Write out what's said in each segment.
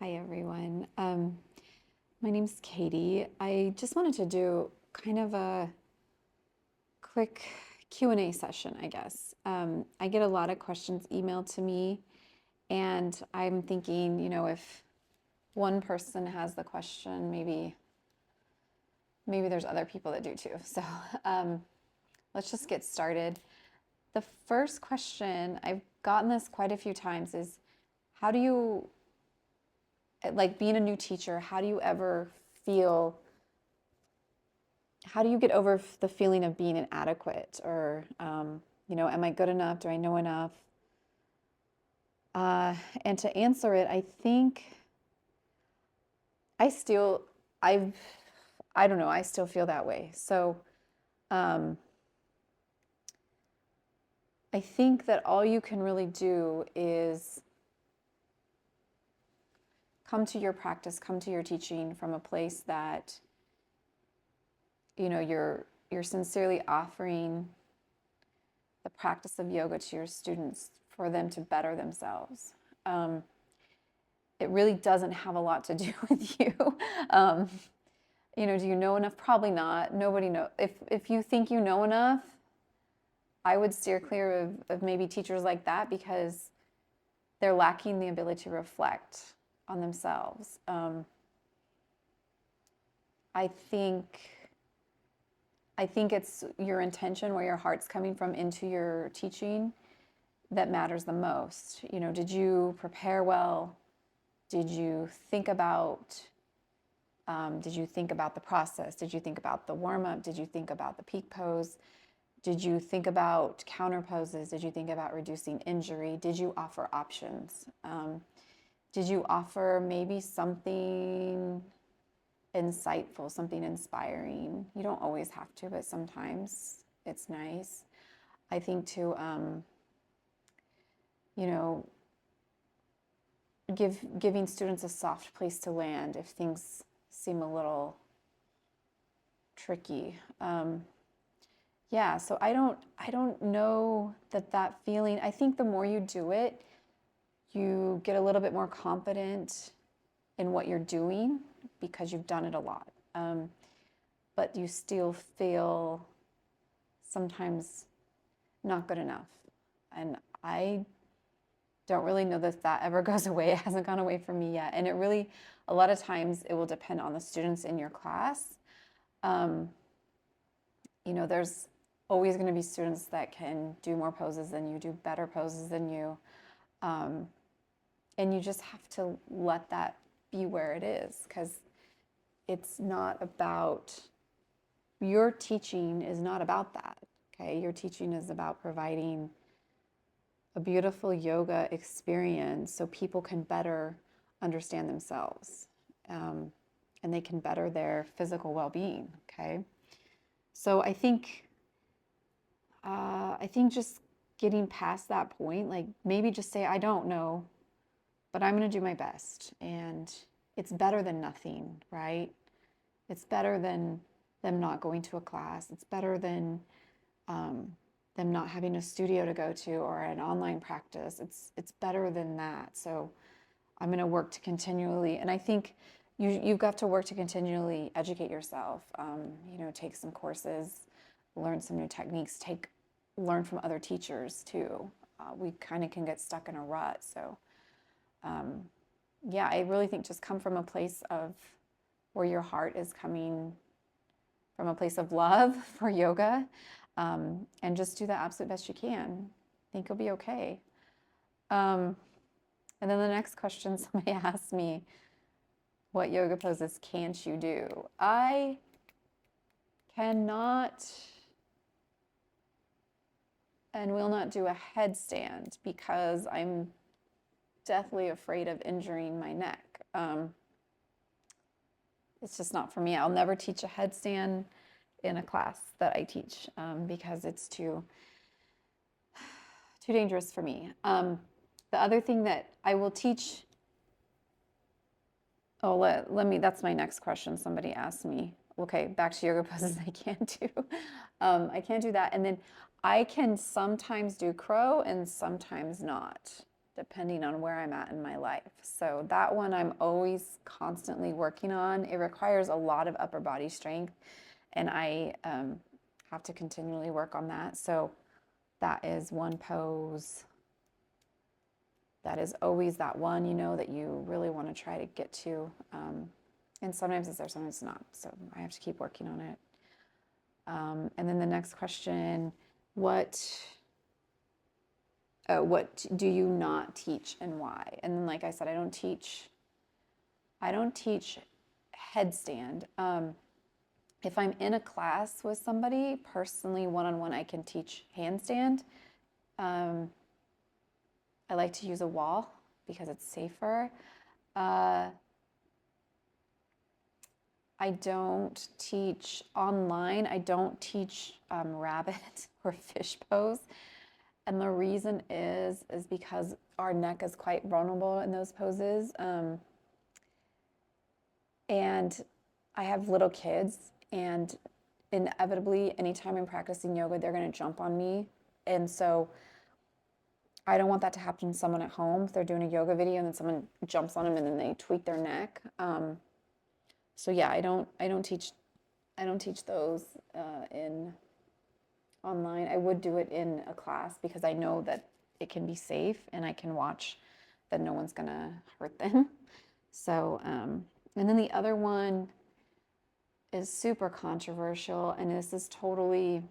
Hi, everyone. My name's Katie. I just wanted to do kind of a quick Q&A session, I guess. I get a lot of questions emailed to me, and I'm thinking, if one person has the question, maybe there's other people that do too. So let's just get started. The first question, I've gotten this quite a few times, is how do you, like being a new teacher, how do you get over the feeling of being inadequate or, am I good enough? Do I know enough? And to answer it, I think I still, I don't know, I still feel that way. So I think that all you can really do is come to your practice, come to your teaching from a place that, you're sincerely offering the practice of yoga to your students for them to better themselves. It really doesn't have a lot to do with you. Do you know enough? Probably not. Nobody knows. If you think you know enough, I would steer clear of maybe teachers like that because they're lacking the ability to reflect on themselves. I think it's your intention, where your heart's coming from into your teaching, that matters the most. Did you prepare well? Did you think about the process? Did you think about the warm-up? Did you think about the peak pose? Did you think about counter poses? Did you think about reducing injury? Did you offer options? Did you offer maybe something insightful, something inspiring? You don't always have to, but sometimes it's nice. I think to, giving students a soft place to land if things seem a little tricky. So I don't know that feeling. I think the more you do it, you get a little bit more confident in what you're doing because you've done it a lot. But you still feel sometimes not good enough. And I don't really know that ever goes away. It hasn't gone away from me yet. And it really, a lot of times, it will depend on the students in your class. There's always going to be students that can do more poses than you, do better poses than you. And you just have to let that be where it is, because it's not about, your teaching is not about that, okay? Your teaching is about providing a beautiful yoga experience so people can better understand themselves, and they can better their physical well-being, okay? So I think just getting past that point, like maybe just say, I don't know, but I'm going to do my best. And it's better than nothing, right? It's better than them not going to a class. It's better than them not having a studio to go to or an online practice. It's better than that. So I'm going to work to continually, and I think you've got to work to continually educate yourself. Take some courses, learn some new techniques, learn from other teachers too. We kind of can get stuck in a rut. So I really think just come from a place of where your heart is coming from, a place of love for yoga, and just do the absolute best you can. I think you'll be okay. And then the next question, somebody asked me, what yoga poses can't you do? I cannot and will not do a headstand because I'm deathly afraid of injuring my neck. It's just not for me. I'll never teach a headstand in a class that I teach because it's too dangerous for me. The other thing that I will teach, that's my next question. Somebody asked me, okay, back to yoga poses I can't do. I can't do that. And then I can sometimes do crow and sometimes not. depending on where I'm at in my life. So that one I'm always constantly working on. It requires a lot of upper body strength, and I have to continually work on that. So that is one pose. That is always that one, you know, that you really want to try to get to. And sometimes it's there, sometimes it's not. So I have to keep working on it. And then the next question, what do you not teach and why? And then, like I said, I don't teach headstand. If I'm in a class with somebody, personally, one-on-one, I can teach handstand. I like to use a wall because it's safer. I don't teach online. I don't teach rabbit or fish pose. And the reason is because our neck is quite vulnerable in those poses. And I have little kids, and inevitably, anytime I'm practicing yoga, they're going to jump on me. And so I don't want that to happen to someone at home if they're doing a yoga video and then someone jumps on them and then they tweak their neck. So yeah, I don't teach those in online. I would do it in a class because I know that it can be safe and I can watch that no one's gonna hurt them. So and then the other one is super controversial, and this is totally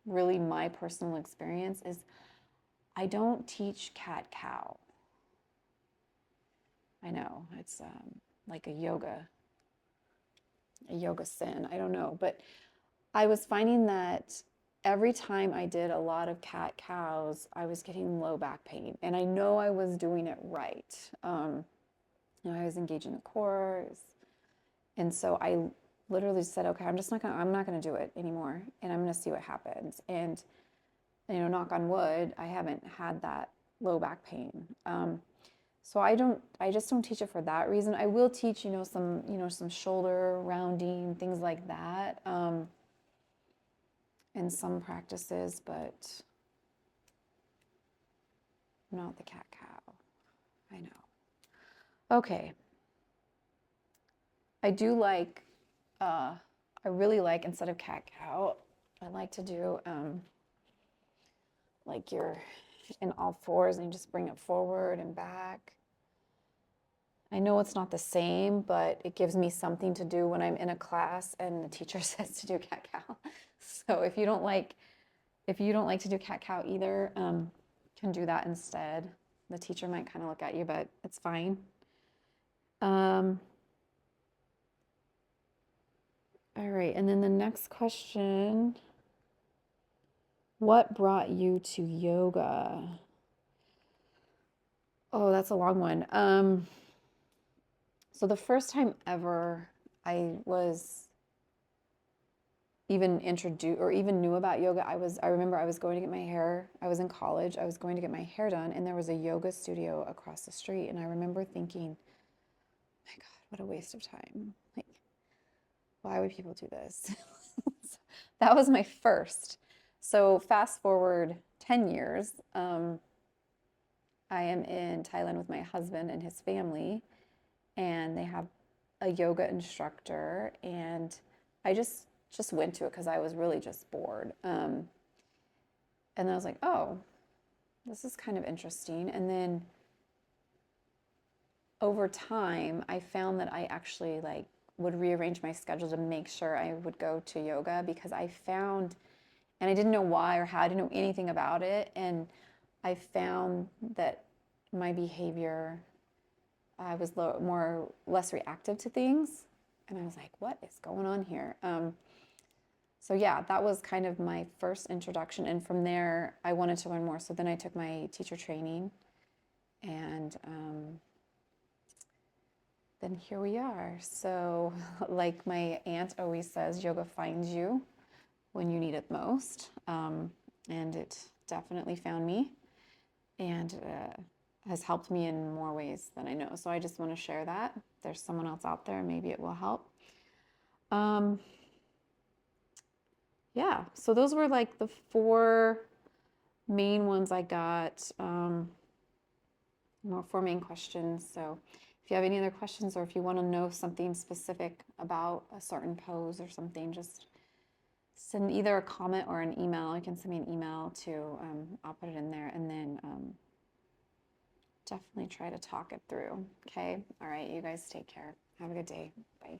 really my personal experience, is I don't teach cat-cow. I know it's like a yoga sin. I don't know, but I was finding that every time I did a lot of cat-cows, I was getting low back pain, and I know I was doing it right. You know, I was engaging the core, and so I literally said, okay, I'm not gonna do it anymore, and I'm gonna see what happens. And you know, knock on wood, I haven't had that low back pain. So I just don't teach it for that reason. I will teach, you know, some shoulder rounding, things like that, in some practices, but not the cat-cow. I know. Okay. I do like, I really like, instead of cat-cow, I like to do, like you're in all fours and you just bring it forward and back. I know it's not the same, but it gives me something to do when I'm in a class and the teacher says to do cat-cow. So if you don't like to do cat-cow either, can do that instead. The teacher might kind of look at you, but it's fine. All right, and then the next question, what brought you to yoga? Oh, that's a long one. So the first time ever I was even introduced or even knew about yoga, I remember I was going to get my hair, I was in college, I was going to get my hair done, and there was a yoga studio across the street, and I remember thinking, my God, what a waste of time. Like, why would people do this? That was my first. So fast forward 10 years, I am in Thailand with my husband and his family, and they have a yoga instructor, and I just went to it because I was really just bored. And then I was like, oh, this is kind of interesting. And then over time, I found that I actually like would rearrange my schedule to make sure I would go to yoga, because I found, and I didn't know why or how, I didn't know anything about it. And I found that my behavior, I was less reactive to things. And I was like, what is going on here? So yeah, that was kind of my first introduction. And from there, I wanted to learn more. So then I took my teacher training, and then here we are. So like my aunt always says, yoga finds you when you need it most. And it definitely found me, and has helped me in more ways than I know. So I just want to share that. If there's someone else out there, maybe it will help. Yeah, so those were like the 4 main ones I got. more 4 main questions. So if you have any other questions, or if you want to know something specific about a certain pose or something, just send either a comment or an email. You can send me an email to, I'll put it in there, and then definitely try to talk it through. Okay. All right. You guys take care. Have a good day. Bye.